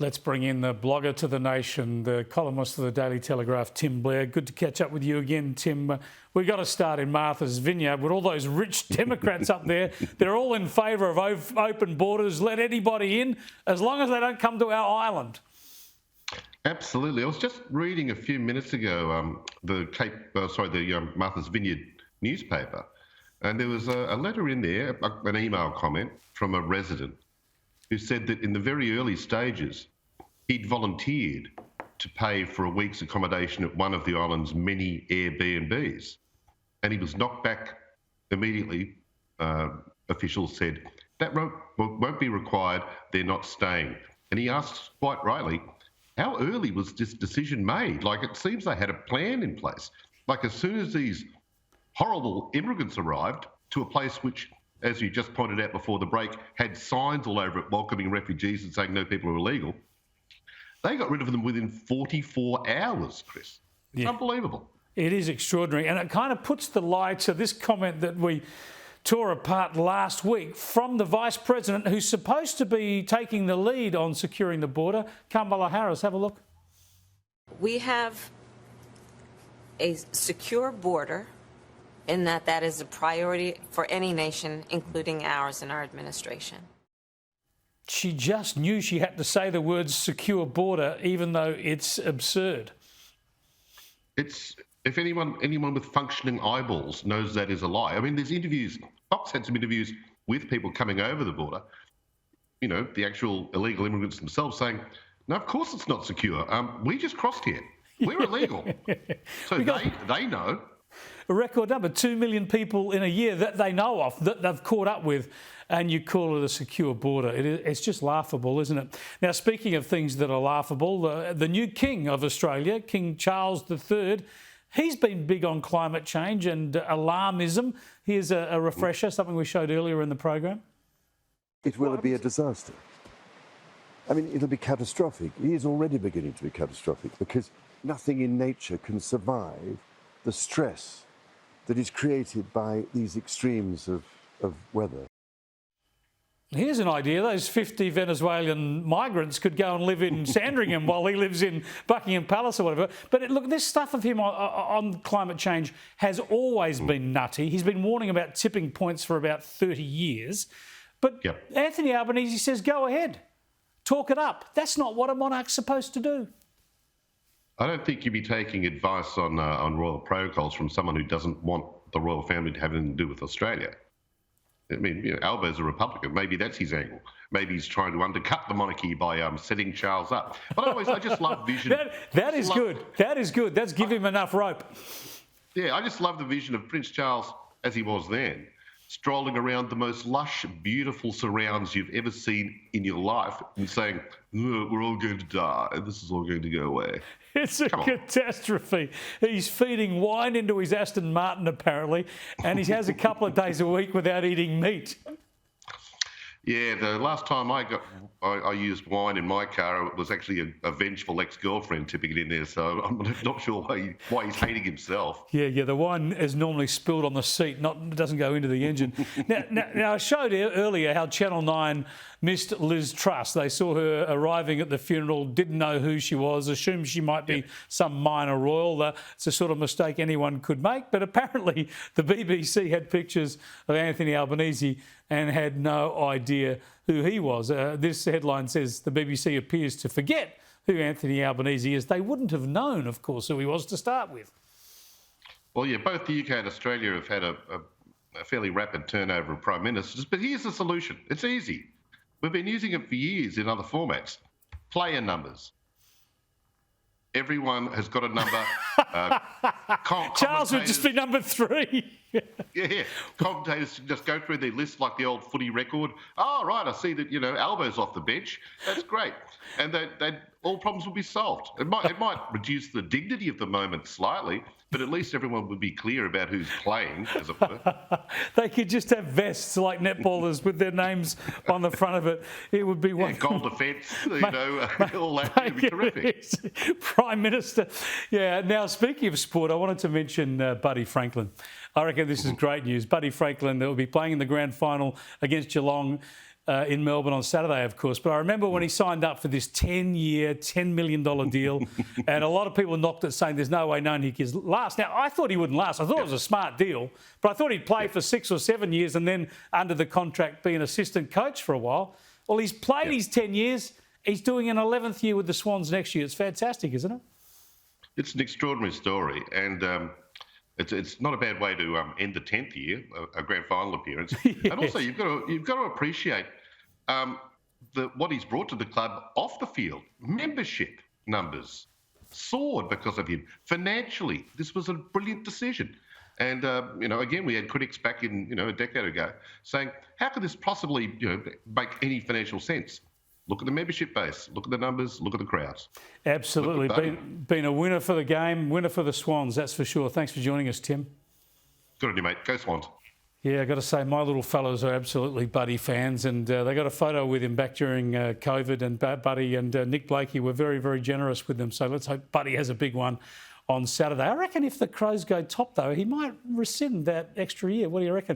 Let's bring in the blogger to the nation, the columnist of the Daily Telegraph, Tim Blair. Good to catch up with you again, Tim. We've got to start in Martha's Vineyard with all those rich Democrats up there. They're all in favour of open borders, let anybody in, as long as they don't come to our island. Absolutely. I was just reading a few minutes ago the Martha's Vineyard newspaper, and there was a letter in there, an email comment from a resident who said that in the very early stages, he'd volunteered to pay for a week's accommodation at one of the island's many Airbnbs. And he was knocked back immediately. Officials said, that won't be required, they're not staying. And he asked, quite rightly, how early was this decision made? Like, it seems they had a plan in place. Like, as soon as these horrible immigrants arrived to a place which, as you just pointed out before the break, had signs all over it welcoming refugees and saying no people are illegal, they got rid of them within 44 hours, Chris. It's unbelievable. It is extraordinary. And it kind of puts the lie to this comment that we tore apart last week from the Vice President, who's supposed to be taking the lead on securing the border, Kamala Harris. Have a look. We have a secure border in that is a priority for any nation, including ours and our administration. She just knew she had to say the words secure border, even though it's absurd. It's, if anyone with functioning eyeballs knows that is a lie. I mean, there's interviews, Fox had some interviews with people coming over the border, you know, the actual illegal immigrants themselves saying, no, of course it's not secure. We just crossed here. We're illegal. So they know. A record number, 2 million people in a year that they know of, that they've caught up with, and you call it a secure border. It's just laughable, isn't it? Now, speaking of things that are laughable, the new King of Australia, King Charles III, he's been big on climate change and alarmism. Here's a refresher, something we showed earlier in the program. It will be a disaster. I mean, it'll be catastrophic. It is already beginning to be catastrophic because nothing in nature can survive the stress that is created by these extremes of weather. Here's an idea. Those 50 Venezuelan migrants could go and live in Sandringham while he lives in Buckingham Palace or whatever. But look, this stuff of him on climate change has always been nutty. He's been warning about tipping points for about 30 years. But Anthony Albanese says, go ahead, talk it up. That's not what a monarch's supposed to do. I don't think you'd be taking advice on royal protocols from someone who doesn't want the royal family to have anything to do with Australia. I mean, you know, Albo's a Republican. Maybe that's his angle. Maybe he's trying to undercut the monarchy by setting Charles up. But I just love vision. That is good. That is good. That's give him enough rope. Yeah, I just love the vision of Prince Charles, as he was then, strolling around the most lush, beautiful surrounds you've ever seen in your life and saying, we're all going to die and this is all going to go away. It's a catastrophe. He's feeding wine into his Aston Martin, apparently, and he has a couple of days a week without eating meat. Yeah, the last time I used wine in my car, it was actually a vengeful ex-girlfriend tipping it in there, so I'm not sure why he's hating himself. Yeah, the wine is normally spilled on the seat, doesn't go into the engine. Now, I showed earlier how Channel 9 missed Liz Truss. They saw her arriving at the funeral, didn't know who she was, assumed she might be some minor royal. It's a sort of mistake anyone could make, but apparently the BBC had pictures of Anthony Albanese and had no idea who he was. This headline says the BBC appears to forget who Anthony Albanese is. They wouldn't have known, of course, who he was to start with. Well, yeah, both the UK and Australia have had a fairly rapid turnover of prime ministers, but here's the solution. It's easy. We've been using it for years in other formats. Player numbers. Everyone has got a number. Charles would just be number 3. Yeah. Commentators just go through their list like the old footy record. Oh, right, I see that, Albo's off the bench. That's great. And all problems will be solved. It might reduce the dignity of the moment slightly, but at least everyone would be clear about who's playing, as it were. They could just have vests like netballers with their names on the front of it. It would be one. Goal defence, all that would be terrific. Prime Minister. Yeah, now speaking of sport, I wanted to mention Buddy Franklin. I reckon this is great news. Buddy Franklin, that will be playing in the grand final against Geelong in Melbourne on Saturday, of course. But I remember when he signed up for this 10-year, $10 million deal, and a lot of people knocked it saying there's no way Nick is last. Now, I thought he wouldn't last. I thought it was a smart deal, but I thought he'd play for 6 or 7 years and then under the contract be an assistant coach for a while. Well, he's played his 10 years. He's doing an 11th year with the Swans next year. It's fantastic, isn't it? It's an extraordinary story, and it's not a bad way to end the 10th year, a grand final appearance. Yes. And also, you've got to appreciate what he's brought to the club off the field. Membership numbers soared because of him. Financially, this was a brilliant decision. And again, we had critics back in a decade ago saying, how could this possibly make any financial sense? Look at the membership base, look at the numbers, look at the crowds. Absolutely. Been a winner for the game, winner for the Swans, that's for sure. Thanks for joining us, Tim. Good on you, mate. Go Swans. Yeah, I've got to say, my little fellows are absolutely Buddy fans, and they got a photo with him back during COVID, and Buddy and Nick Blakey were very, very generous with them. So let's hope Buddy has a big one on Saturday. I reckon if the Crows go top, though, he might rescind that extra year. What do you reckon?